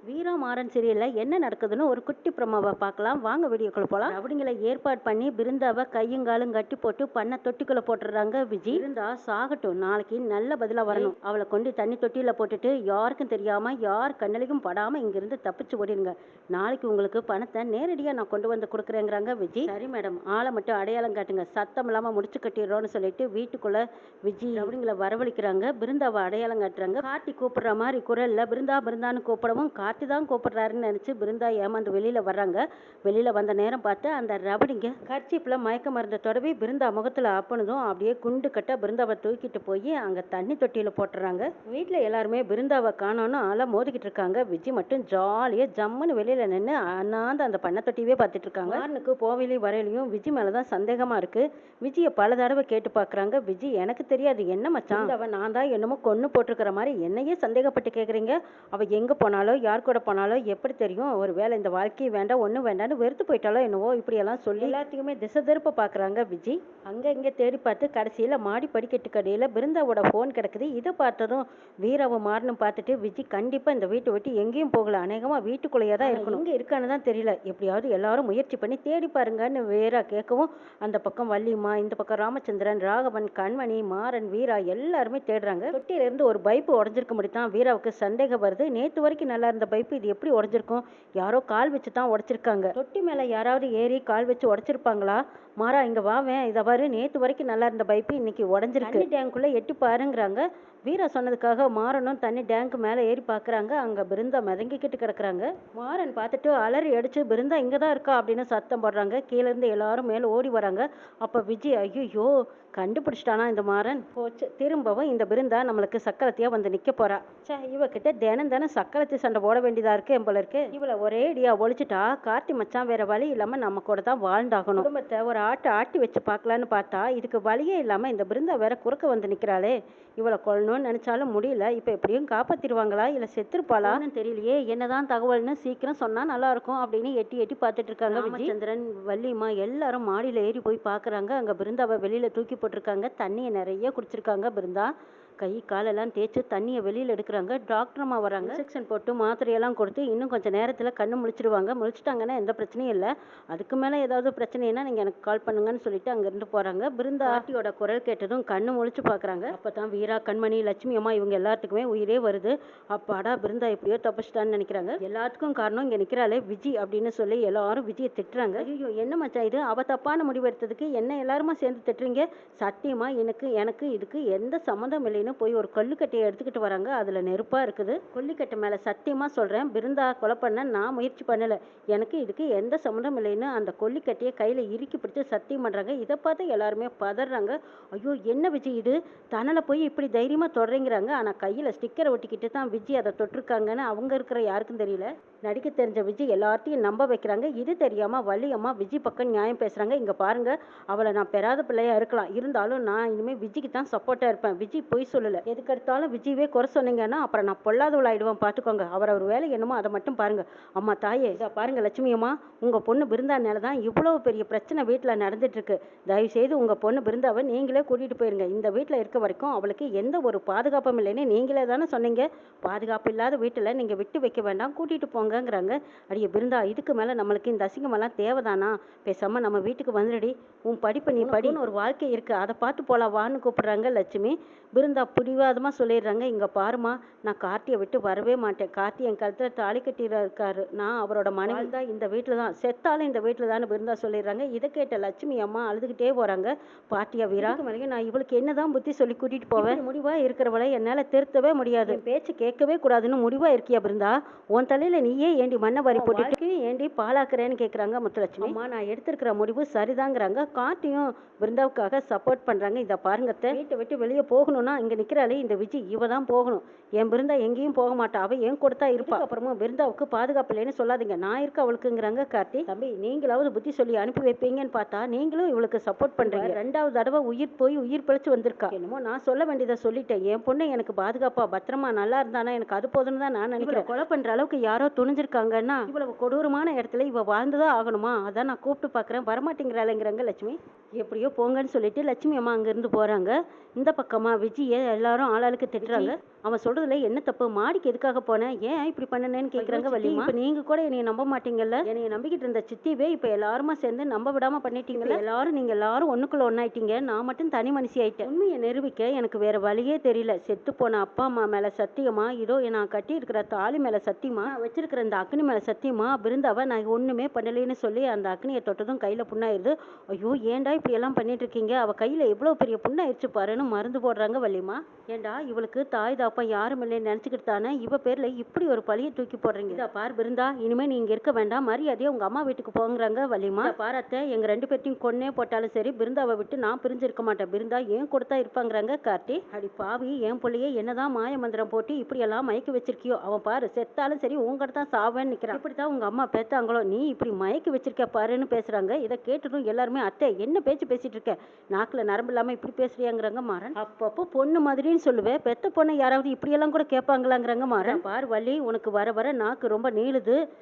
வீரா மாறன் சீரியல்ல என்ன நடக்குதுன்னு ஒரு குட்டி ப்ரோமோவை பார்க்கலாம் வாங்க. வீடியோக்குள்ள போகலாம். அப்படிங்களை ஏற்பாடு பண்ணி பிருந்தாவை கையுங்காலும் கட்டி போட்டு பண்ண தொட்டிக்குள்ள போட்டுடுறாங்க விஜய். பிருந்தா சாகட்டும், நாளைக்கு நல்ல பதிலா வரணும். அவளை கொண்டு தண்ணி தொட்டியில போட்டுட்டு யாருக்கும் தெரியாம யார் கண்ணலிக்கும் படாம இங்கிருந்து தப்பிச்சு ஓடிடுங்க. நாளைக்கு உங்களுக்கு பணத்தை நேரடியா நான் கொண்டு வந்து கொடுக்குறேங்கிறாங்க விஜய். சரி மேடம், ஆளை மட்டும் அடையாளம் காட்டுங்க, சத்தம் இல்லாம முடிச்சு கட்டிடுறோன்னு சொல்லிட்டு வீட்டுக்குள்ள விஜய் அப்படிங்களை வரவழைக்கிறாங்க. பிருந்தாவை அடையாளம் காட்டுறாங்க. காட்டி கூப்பிடுற மாதிரி குரல்ல பிருந்தா பிருந்தான்னு கூப்பிடவும் கார்த்தி தான் கூப்பிடுறாருன்னு நினைச்சு பிருந்தா ஏமாந்து வெளியில வர்றாங்க. வெளியில வந்த நேரம் பார்த்து அந்த ரபடிங்க கர்ச்சீப்ல மயக்க மருந்த தொடவி பிருந்தா முகத்துல அப்பனதும் அப்படியே குண்டு கட்ட பிருந்தாவை தூக்கிட்டு போய் அங்க தண்ணி தொட்டியில போட்டுறாங்க. வீட்டுல எல்லாருமே பிருந்தாவை காணோன்னு ஆள மோதிக்கிட்டு இருக்காங்க. விஜய் மட்டும் ஜாலியா ஜம்முன்னு வெளியில நின்று அண்ணாந்து அந்த பண்ண தொட்டியவே பார்த்துட்டு இருக்காங்க. மாறனுக்கு போவிலையும் வரையிலையும் விஜய் மேலதான் சந்தேகமா இருக்கு. விஜயை பல தடவை கேட்டு பாக்குறாங்க. விஜய் எனக்கு தெரியாது என்ன மச்சான், அவ நான் தான் என்னமோ கொன்னு போட்டிருக்கிற மாதிரி என்னையே சந்தேகப்பட்டு கேக்குறீங்க. அவ எங்க போனாலோ யார் கூட போனாலோ எப்படி தெரியும்? ஒரு வேளை இந்த வாழ்க்கையை வேண்டாம் ஒன்றும் வேண்டாம்னு வெறுத்து போயிட்டாலோ என்னவோ இப்படியெல்லாம் சொல்லி எல்லாத்தையுமே திசை திருப்ப பார்க்குறாங்க விஜய். அங்கே இங்கே தேடி பார்த்து கடைசியில் மாடி படிக்கட்டு கடையில் பிருந்தாவோட ஃபோன் கிடக்குது. இதை பார்த்ததும் வீராவை மாறணும் பார்த்துட்டு விஜய் கண்டிப்பாக இந்த வீட்டை விட்டு எங்கேயும் போகல, அநேகமாக வீட்டுக்குள்ளேயே தான் இருக்கணும். இங்கே இருக்கான்னு தான் தெரியல, எப்படியாவது எல்லாரும் முயற்சி பண்ணி தேடி பாருங்கன்னு வீரா கேட்கவும் அந்த பக்கம் வள்ளிமா, இந்த பக்கம் ராமச்சந்திரன், ராகவன், கண்மணி, மாறன், வீரா எல்லாருமே தேடுறாங்க. தொட்டியிலிருந்து ஒரு பைப்பு உடஞ்சிருக்க முடியும். வீராவுக்கு சந்தேகம் வருது. நேற்று வரைக்கும் நல்லா இருந்த பைப்பு இது எப்படி உடஞ்சிருக்கும்? யாரோ கால் வச்சு தான் உடைச்சிருக்காங்க. தொட்டி மேல யாராவது ஏறி கால் வச்சு உடைச்சிருப்பாங்களா? மாறா இங்க வாவேன், இதை பாரு, நேற்று வரைக்கும் நல்லா இருந்த பைப்பு இன்னைக்கு உடஞ்சிருக்கு, டேங்குள்ள எட்டி பாருங்கிறாங்க. வீரா சொன்னதுக்காக மாறனும் தண்ணி டேங்க் மேலே ஏறி பார்க்குறாங்க. அங்கே பிருந்தா மிதங்கிக்கிட்டு கிடக்குறாங்க. மாறன் பார்த்துட்டு அலறி அடிச்சு பிருந்தா இங்கே தான் இருக்கா அப்படின்னு சத்தம் போடுறாங்க. கீழேருந்து எல்லாரும் மேலே ஓடி வராங்க. அப்போ விஜய் ஐயோ கண்டுபிடிச்சிட்டானா இந்த மாறன், போச்சு, திரும்பவும் இந்த பிருந்தா நம்மளுக்கு சக்கரத்தையா வந்து நிற்க போறா. சே, இவகிட்ட தினம் தினம் சக்கரத்தை சண்டை போட வேண்டியதா இருக்கு போல இருக்கு. இவளை ஒரே இடியா ஒழிச்சிட்டா கார்த்தி மச்சான் வேற வழி இல்லாமல் நம்ம கூட தான் வாழ்ந்தாகணும். குடும்பத்தை ஒரு ஆட்டி வச்சு பார்க்கலான்னு பார்த்தா இதுக்கு வழியே இல்லாமல் இந்த பிருந்தா வேற குறுக்க வந்து நிற்கிறாளே. இவளை கொல்லணும்னு நினைச்சாலும் முடியல. இப்போ எப்படியும் காப்பாத்திடுவாங்களா இல்லை செத்துருப்பாளான்னு தெரியலையே. என்னதான் தகவல்னு சீக்கிரம் சொன்னா நல்லா இருக்கும் அப்படின்னு எட்டி எட்டி பார்த்துட்டு இருக்காங்க. ராமச்சந்திரன், வள்ளிமா எல்லாரும் மாடியில் ஏறி போய் பார்க்குறாங்க. அங்கே பிருந்தாவை வெளியில தூக்கி போட்டிருக்காங்க. தண்ணியை நிறைய குடிச்சிருக்காங்க. பிருந்தா கை காலெல்லாம் தேய்ச்சி தண்ணியை வெளியில் எடுக்கிறாங்க. டாக்டர்மா வராங்க. இன்ஜெக்ஷன் போட்டு மாத்திரையெல்லாம் கொடுத்து இன்னும் கொஞ்சம் நேரத்தில் கண்ணு முழிச்சிருவாங்க. முழிச்சிட்டாங்கன்னா எந்த பிரச்சனையும் இல்லை. அதுக்கு மேலே ஏதாவது பிரச்சனைனா நீங்கள் எனக்கு கால் பண்ணுங்கன்னு சொல்லிட்டு அங்கேருந்து போகிறாங்க. பிருந்தா ஆட்டியோட குரல் கேட்டதும் கண்ணு முழிச்சு பார்க்குறாங்க. அப்போ தான் வீரா, கண்மணி, லட்சுமி அம்மா இவங்க எல்லாத்துக்குமே உயிரே வருது. அப்பாடா பிருந்தா எப்படியோ தப்பிச்சிட்டான்னு நினைக்கிறாங்க. எல்லாத்துக்கும் காரணம் இங்கே நிற்கிறாளே விஜய் அப்படின்னு சொல்லி எல்லாரும் விஜயை திட்டுறாங்க. ஐயோ என்ன மச்சான் இது, அவ தப்பான முடிவு எடுத்ததுக்கு என்ன எல்லாருமா சேர்ந்து திட்டுறீங்க? சத்தியமா எனக்கு இதுக்கு எந்த சம்மந்தம் இல்லைன்னு போய் ஒரு கொல்லிக்கட்டையை எடுத்துக்கிட்டு வராங்க. அதுல நெருப்பா இருக்குது. கொல்லிக்கட்டை மேல சத்தியமா சொல்றேன், பிருந்தா கொலை பண்ண நான் முயற்சி பண்ணல, எனக்கு இதுக்கு எந்த சம்மந்தம் இல்லைன்னு அந்த கொல்லிக்கட்டையை கையில இறுக்கி பிடிச்சு சத்தியம் பண்றாங்க. இதை பார்த்து எல்லாருமே பதறாங்க. ஐயோ என்ன விஜய் இது, தனல போய் இப்படி தைரியமா தொடறீங்கிறாங்க. ஆனா கையில ஸ்டிக்கரை ஒட்டிக்கிட்டு தான் விஜய் அதை தொட்டிருக்காங்கன்னு அவங்க இருக்கிற யாருக்கும் தெரியல. நடிக்க தெரிஞ்ச விஜய் எல்லாத்தையும் நம்ப வைக்கிறாங்க. இது தெரியாம வள்ளி அம்மா விஜய் பக்கம் நியாயம் பேசுறாங்க. இங்க பாருங்க, அவளை நான் பெறாத பிள்ளையா இருக்கலாம், இருந்தாலும் நான் இனிமே விஜய்க்கு தான் சப்போர்ட்டா இருப்பேன். விஜய் பொய் சொல்லல, எதுக்கு எடுத்தாலும் விஜயவே குறை சொன்னீங்கன்னா அப்புறம் நான் பொல்லாதவளாயிடுவேன் பார்த்துக்கோங்க. அவர் வேலை என்னமோ அதை மட்டும் பாருங்க. அம்மா தாயே, இதை பாருங்க லட்சுமி அம்மா, உங்க பொண்ணு பிருந்தானால தான் இவ்வளவு பெரிய பிரச்சனை வீட்டுல நடந்துட்டு இருக்கு. தயவு செய்து உங்க பொண்ணு பிருந்தாவை நீங்களே கூட்டிட்டு போயிருங்க. இந்த வீட்டுல இருக்க வரைக்கும் அவளுக்கு எந்த ஒரு பாதுகாப்பும் இல்லைன்னு நீங்களே தானே சொன்னீங்க. பாதுகாப்பு இல்லாத வீட்டுல நீங்க விட்டு வைக்க வேண்டாம், கூட்டிட்டு போங்கங்கிறாங்க. அடிய பிருந்தா, இதுக்கு மேல நம்மளுக்கு இந்த அசிங்கமெல்லாம் தேவைதானா? பேசாம நம்ம வீட்டுக்கு வந்துடுடி, உன் படிப்பு நீ படின்னு ஒரு வாழ்க்கை இருக்கு, அதை பார்த்து போலாம் வான்னு கூப்பிடுறாங்க லட்சுமி. பிருந்தா பிடிவாதமா சொல்லிடுறாங்க. இங்க பாருமா, நான் கார்த்தியை விட்டு வரவே மாட்டேன். கார்த்தி என் கழுத்துல தாலி கட்டிட்டு இருக்காரு, நான் அவரோட மனைவி தான், இந்த வீட்டுல தான், செத்தாலும் இந்த வீட்டுல தான் பிருந்தா சொல்லிடுறாங்க. இதை கேட்ட லட்சுமி அம்மா அழுதுகிட்டே போறாங்க. பாட்டியா வீரா, நான் இவளுக்கு என்னதான் புத்தி சொல்லி கூட்டிட்டு போவேன்? முடிவா இருக்கிறவளை என்னால திருத்தவே முடியாது, பேச்சு கேட்கவே கூடாதுன்னு முடிவா இருக்கியா பிருந்தா? உன் தலையில நீயே ஏண்டி மண்ணை வரி போட்டுட்டு ஏண்டி பாலாக்குறேன்னு கேட்குறாங்க முத்துலட்சுமி. அம்மா நான் எடுத்திருக்கிற முடிவு சரிதாங்கிறாங்க. கார்த்தியும் பிருந்தாவுக்காக சப்போர்ட் பண்றாங்க. இதை பாருங்க, வீட்டை விட்டு வெளியே போகணும்னா இங்க நிக்கிறாளே இந்த விஜய், இவ தான் போகணும். என் பிருந்தா எங்கேயும் போக மாட்டா, அவ என் கொடுத்தா இருப்பா. அப்புறமா பிருந்தாவுக்கு பாதுகாப்பு இல்லைன்னு சொல்லாதீங்க, நான் இருக்க அவளுக்குங்கிறாங்க கார்த்தி. தம்பி நீங்களாவது புத்தி சொல்லி அனுப்பி வைப்பீங்கன்னு பார்த்தா நீங்களும் இவளுக்கு சப்போர்ட் பண்றீங்க. ரெண்டாவது தடவை உயிர் போய் உயிர் பிழைச்சு வந்திருக்கா. என்னமோ நான் சொல்ல வேண்டியதை சொல்லிட்டேன். என் பொண்ணு எனக்கு பாதுகாப்பா பத்திரமா நல்லா இருந்தானா எனக்கு அது போதும்னு தான் நான் நினைக்கிறேன். கொலை பண்ற அளவுக்கு யாரோ துணிஞ்சிருக்காங்கன்னா இவ்வளவு கொடூரமான இடத்துல இவ வாழ்ந்துதான் ஆகணுமா? அதான் நான் கூப்பிட்டு பாக்குறேன், வரமாட்டேங்கிறாளுங்கிறாங்க லட்சுமி. எப்படியோ போங்கன்னு சொல்லிட்டு லட்சுமி அம்மா அங்கிருந்து போறாங்க. இந்த பக்கமா விஜய எல்லாரும் ஆளாளுக்கு திட்டுறாங்க. அவன் சொல்றதுல என்ன தப்பு? மாடிக்கு எதுக்காக போனேன்? ஏன் இப்படி பண்ணனேன்னு கேக்குறாங்க வள்ளிமா. இப்ப நீங்க கூட என்னைய நம்ப மாட்டீங்கல்ல? என்னைய நம்பிக்கிட்டு இருந்த சித்திவே இப்ப எல்லாருமா சேர்ந்து நம்ப விடாம பண்ணிட்டீங்கல்ல? நீங்க எல்லாரும் ஒண்ணுக்குள்ள ஒண்ணாயிட்டீங்க. நான் மட்டும் தனி மனுஷி ஆயிட்டேன். உண்மையை நிரூபிக்க எனக்கு வேற வழியே தெரியல. செத்து போன அப்பா அம்மா மேல சத்தியமா, இதோ நான் கட்டி இருக்கிற தாலி மேல சத்தியமா, வச்சிருக்கிற இந்த அக்னி மேல சத்தியமா, பிருந்தாவ நான் ஒண்ணுமே பண்ணலைன்னு சொல்லி அந்த அக்னியை தொட்டதும் கையில புண்ணாயிருது. ஐயோ ஏன்டா இப்படி எல்லாம் பண்ணிட்டு இருக்கீங்க? அவ கையில எவ்வளவு பெரிய புண்ணாயிருச்சு பாருன்னு மருந்து போடுறாங்க வள்ளிமா. ஏண்டா இவளுக்கு தாய் தாப்பம் யாரும் இல்லைன்னு நினைச்சுக்கிட்டு தானே இவ பேர்ல இப்படி ஒரு பழியை தூக்கி போடுறீங்க. இதா பார் பிருந்தா, இனிமே நீ இங்க இருக்க வேண்டாம், மரியாதையா உங்க அம்மா வீட்டுக்கு போங்கிறாங்க வள்ளிமா. பார் அத்தை, எங்க 2 பேர்த்தையும் கொன்னே போட்டாலும் சரி பிருந்தாவை விட்டு நான் பிரிஞ்சிருக்க மாட்டேன். பிருந்தா ஏன் கொடுத்தா இருப்பாங்கிறாங்க கார்த்தி. அடி பாவி, என் பிள்ளையே என்னதான் மாய மந்திரம் போட்டு இப்படி எல்லாம் மயக்கி வச்சிருக்கியோ? அவன் பாரு செத்தாலும் சரி உங்ககிட்ட தான் சாவேன்னு நிக்கிறான். இப்படித்தான் உங்க அம்மா பேத்தாங்களோ? நீ இப்படி மயக்கி வச்சிருக்க பாருன்னு பேசுறாங்க. இதை கேட்டதும் எல்லாருமே அத்தை என்ன பேச்சு பேசிட்டு இருக்க? நாக்குல நரம்பு இல்லாம இப்படி பேசுறியாங்கிறாங்க மாறன். அப்பப்போ பொண்ணு மாதிரின்னு சொல்லுவேன், பெத்த பொண்ணை யாராவது இப்படியெல்லாம் கூட கேட்பாங்களாங்கிறாங்க மாறன். பார் வள்ளி, உனக்கு வர வர நாக்கு ரொம்ப நீளுது,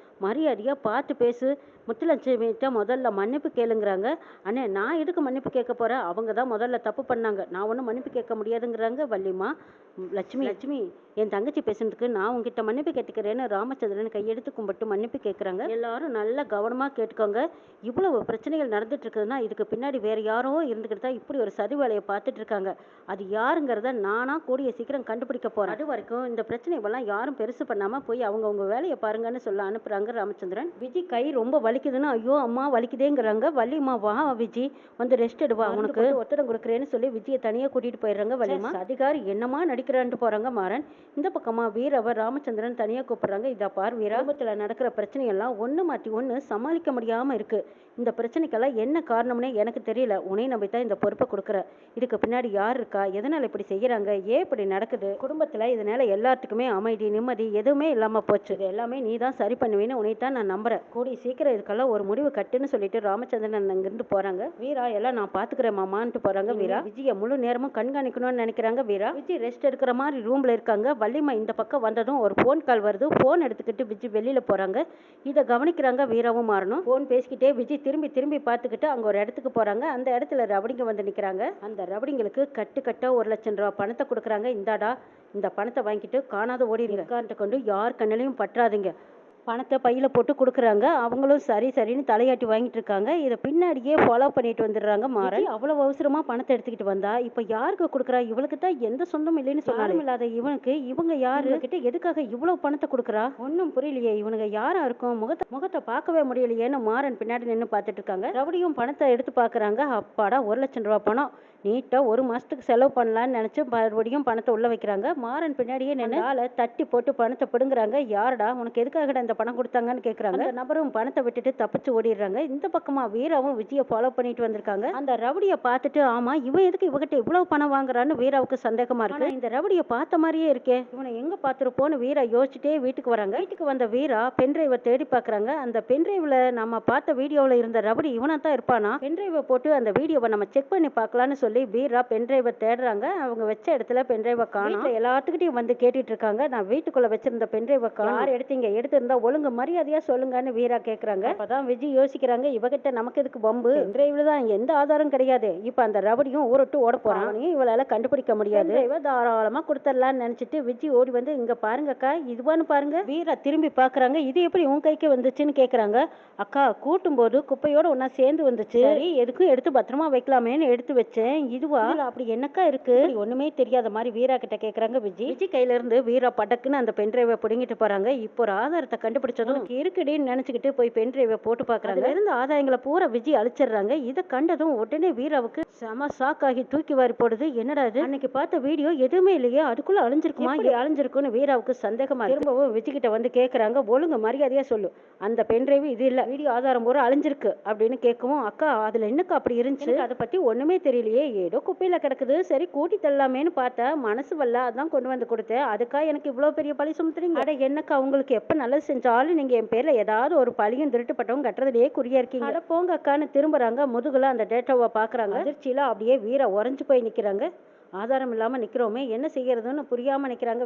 மரியாதையா பார்த்து பேசு. முத்துலட்சுமிகிட்ட முதல்ல மன்னிப்பு கேளுங்கிறாங்க. அண்ணே நான் எதுக்கு மன்னிப்பு கேட்க போறேன்? அவங்க தான் முதல்ல தப்பு பண்ணாங்க, நான் ஒன்றும் மன்னிப்பு கேட்க முடியாதுங்கிறாங்க வள்ளிமா. லட்சுமி என் தங்கச்சி பேசுனதுக்கு நான் உங்ககிட்ட மன்னிப்பு கேட்டுக்கிறேன்னு ராமச்சந்திரன் கையெடுத்து கும்பிட்டு மன்னிப்பு கேட்குறாங்க. எல்லாரும் நல்லா கவனமாக கேட்டுக்கோங்க. இவ்வளவு பிரச்சனைகள் நடந்துட்டு இருக்குதுன்னா இதுக்கு பின்னாடி வேற யாரோ இருந்துக்கிட்டு தான் இப்படி ஒரு சதி வேலையை பார்த்துட்டு இருக்காங்க. அது யாருங்கிறத நானா கூடிய சீக்கிரம் கண்டுபிடிக்க போறேன். அது வரைக்கும் இந்த பிரச்சனைகள்லாம் யாரும் பெருசு பண்ணாம போய் அவங்கவுங்க வேலையை பாருங்கன்னு சொல்ல அனுப்புறாங்க ராமச்சந்திரன். விஜய் கை ரொம்ப வலிக்குதுன்னு ஐயோ அம்மா வலிக்குதேங்கிறாங்க. வள்ளிமா வா விஜய் வந்து ரெஸ்ட் எடுவா, உனக்கு ஒத்தடம் கொடுக்குறேன்னு சொல்லி விஜயை தனியாக கூட்டிட்டு போயிடுறாங்க வள்ளிமா. அதிகாரி என்னமா நடிக்கிறான்ட்டு போறாங்க மாறன். இந்த பக்கமா வீரவ ராமச்சந்திரன் தனியா கூப்பிடுறாங்க. இதா பார் வீரா, குடும்பத்துல நடக்கிற பிரச்சனையெல்லாம் ஒண்ணு மாட்டி ஒண்ணு சமாளிக்க முடியாம இருக்கு. இந்த பிரச்சனைக்கெல்லாம் என்ன காரணம்னே எனக்கு தெரியல. உன்னை நம்பி தான் இந்த பொறுப்பை கொடுக்குற. இதுக்கு பின்னாடி யார் இருக்கா? எதனால இப்படி செய்யறாங்க? ஏன் இப்படி நடக்குது? குடும்பத்துல இதனால எல்லாத்துக்குமே அமைதி நிம்மதி எதுவுமே இல்லாம போச்சு. இது எல்லாமே நீ தான் சரி பண்ணுவேன்னு உன்னை தான் நான் நம்புறேன். கூடி சீக்கிரம் இதுக்கெல்லாம் ஒரு முடிவு கட்டுன்னு சொல்லிட்டு ராமச்சந்திரன் அங்கிருந்து போறாங்க. வீரா எல்லாம் நான் பாத்துக்கிறேன் மாமான்ட்டு போறாங்க. வீரா விஜய முழு நேரமும் கண்காணிக்கணும்னு நினைக்கிறாங்க. வீரா விஜய் ரெஸ்ட் எடுக்கிற மாதிரி ரூம்ல இருக்காங்க. வள்ளிமா இந்த பக்கம் வந்ததும் ஒரு போன் கால் வருது. போன் எடுத்துக்கிட்டு விஜய் வெளியில போறாங்க. இதை கவனிக்கிறாங்க வீராவும் மாறணும். போன் பேசிக்கிட்டே விஜய் திரும்பி திரும்பி பார்த்துக்கிட்டு அங்க ஒரு இடத்துக்கு போறாங்க. அந்த இடத்துல ரவடிங்க வந்து நிக்கிறாங்க. அந்த ரவடிங்களுக்கு கட்டு கட்டா 1 லட்சம் ரூபாய் பணத்தை கொடுக்குறாங்க. இந்தாடா, இந்த பணத்தை வாங்கிட்டு காணாத ஓடிடுங்க கொண்டு யார் கண்ணிலையும் பற்றாதீங்க. பணத்தை பையில போட்டு கொடுக்குறாங்க. அவங்களும் சரி சரின்னு தலையாட்டி வாங்கிட்டு இருக்காங்க. இதை பின்னாடியே ஃபாலோ பண்ணிட்டு வந்துடுறாங்க மாறன். அவ்வளவு அவசரமா பணத்தை எடுத்துக்கிட்டு வந்தா இப்ப யாருக்கு கொடுக்குறா? இவளுக்கு தான் எந்த சொந்தம் இல்லைன்னு சொன்னாலும் இல்லாத இவனுக்கு இவங்க யாரு கிட்ட எதுக்காக இவ்வளவு பணத்தை கொடுக்குறா? ஒன்னும் புரியலையே. இவனுங்க யாரா இருக்கும்? முகத்தை பார்க்கவே முடியலையேன்னு மாறன் பின்னாடி நின்று பார்த்துட்டு இருக்காங்க. ரவுடியும் பணத்தை எடுத்து பாக்குறாங்க. அப்பாடா 1 லட்சம் ரூபாய் பணம் நீட்டா 1 மாசத்துக்கு செலவு பண்ணலான்னு நினைச்சு மறுபடியும் பணத்தை உள்ள வைக்கிறாங்க. மாறன் பின்னாடியே நின்று ஆளை தட்டி போட்டு பணத்தை பிடுங்குறாங்க. யாருடா உனக்கு எதுக்காக இந்த பணம் கொடுத்தாங்கன்னு கேக்குறாங்க. அந்த நபரும் பணத்தை விட்டுட்டு தப்பிச்சு ஓடிடுறாங்க. இந்த பக்கமா வீராவும் விஜய ஃபாலோ பண்ணிட்டு வந்திருக்காங்க. அந்த ரவுடிய பார்த்துட்டு ஆமா இவன் எதுக்கு இவகிட்ட இவ்வளவு பணம் வாங்குறான்னு வீராவுக்கு சந்தேகமா இருக்கு. இந்த ரவுடிய பார்த்த மாதிரியே இருக்கே, இவனை எங்க பார்த்திருப்போன்னு வீரா யோசிச்சுட்டே வீட்டுக்கு வராங்க. வீட்டுக்கு வந்த வீரா பென்டிரைவை தேடி பாக்குறாங்க. அந்த பென்டிரைவ்ல நம்ம பார்த்த வீடியோல இருந்த ரவுடி இவனா தான் இருப்பானா? பென்டிரைவை போட்டு அந்த வீடியோவை நம்ம செக் பண்ணி பார்க்கலான்னு சொல்லி வீரா பென்டிரைவை தேடுறாங்க. அவங்க வச்ச இடத்துல பென்டிரைவை காணோம். எல்லாத்துக்கிட்டையும் வந்து கேட்டுட்டு இருக்காங்க. நான் வீட்டுக்குள்ள வச்சிருந்த பென்டிரைவை காணோம், யார் எடுத்தீங்க? எடுத்திருந்தா ஒழுங்கு மரியாதையா சொல்லுங்கன்னு வீரா கேக்குறாங்க. அப்பதான் விஜய் யோசிக்கிறாங்க, இவகிட்ட நமக்கு எதுக்கு பம்பு? டிரைவ்ல தான் எந்த ஆதாரம் கிடையாது. இப்ப அந்த ரவடியும் ஊரட்டு ஓட போறான். இவளால கண்டுபிடிக்க முடியாது. தாராளமா கொடுத்துடலாம்னு நினைச்சிட்டு விஜய் ஓடி வந்து இங்க பாருங்கக்கா, இதுவான்னு பாருங்க. வீரா திரும்பி பாக்குறாங்க. இது எப்படி உன் கைக்கு வந்துச்சுன்னு கேக்குறாங்க. அக்கா கூட்டும் போது குப்பையோட ஒன்னா சேர்ந்து வந்துச்சு, எதுக்கும் எடுத்து பத்திரமா வைக்கலாமேன்னு எடுத்து வச்சேன். இதுவா? அப்படி என்னக்கா இருக்கு? ஒண்ணுமே தெரியாத மாதிரி வீரா கிட்ட கேக்குறாங்க விஜய். விஜய் கையில இருந்து வீரா படக்குன்னு அந்த பென்டிரைவை பிடுங்கிட்டு போறாங்க. இப்போ ஒரு ஆதாரத்தை கண்டுபிடிச்சதும் இருக்குடின்னு நினைச்சுக்கிட்டு போய் பென்டிரைவை போட்டு பாக்குறாங்க. இருந்து ஆதாயங்களை பூரா விஜய் அழிச்சிடுறாங்க. இதை கண்டதும் உடனே வீராவுக்கு செம ஷாக் ஆகி தூக்கி வாரி போடுது. என்னடா இது, அன்னைக்கு பார்த்த வீடியோ எதுவுமே இல்லையே, அதுக்குள்ள அழிஞ்சிருக்குமா? அழிஞ்சிருக்குன்னு வீராவுக்கு சந்தேகமா. திரும்பவும் விஜய் கிட்ட வந்து கேக்குறாங்க, ஒழுங்கு மரியாதையா சொல்லு, அந்த பென்டிரைவ் இது இல்ல, வீடியோ ஆதாரம் பூரா அழிஞ்சிருக்கு அப்படின்னு கேட்கவும், அக்கா அதுல என்னக்கா அப்படி இருந்துச்சு? அதை பத்தி ஒண்ணுமே தெரியலையே, ஏதோ குப்பையில கிடக்குது, சரி கூட்டி தள்ளலாமேன்னு பார்த்தா மனசு வரல, அதான் கொண்டு வந்து கொடுத்தேன். அதுக்கா எனக்கு இவ்வளவு பெரிய பழி சுமத்துறீங்க? அட என்னக்கா, உங்களுக்கு எப்ப நல்லது செஞ்சாலும் நீங்க என் பேர்ல ஏதாவது ஒரு பழியும் திருட்டுப்பட்டவங்க கட்டுறதுலயே குறியா இருக்கீங்க. அட போங்க அக்கான்னு திரும்புறாங்க. முதுகுல அந்த டேட்டாவை பாக்குறாங்க. அதிர்ச்சியில அப்படியே வீரா உறைஞ்சு போய் நிக்கிறாங்க. ஆதாரம் இல்லாம நிக்கிறோமே, என்ன செய்யறதுன்னு புரியாம நிக்கிறாங்க.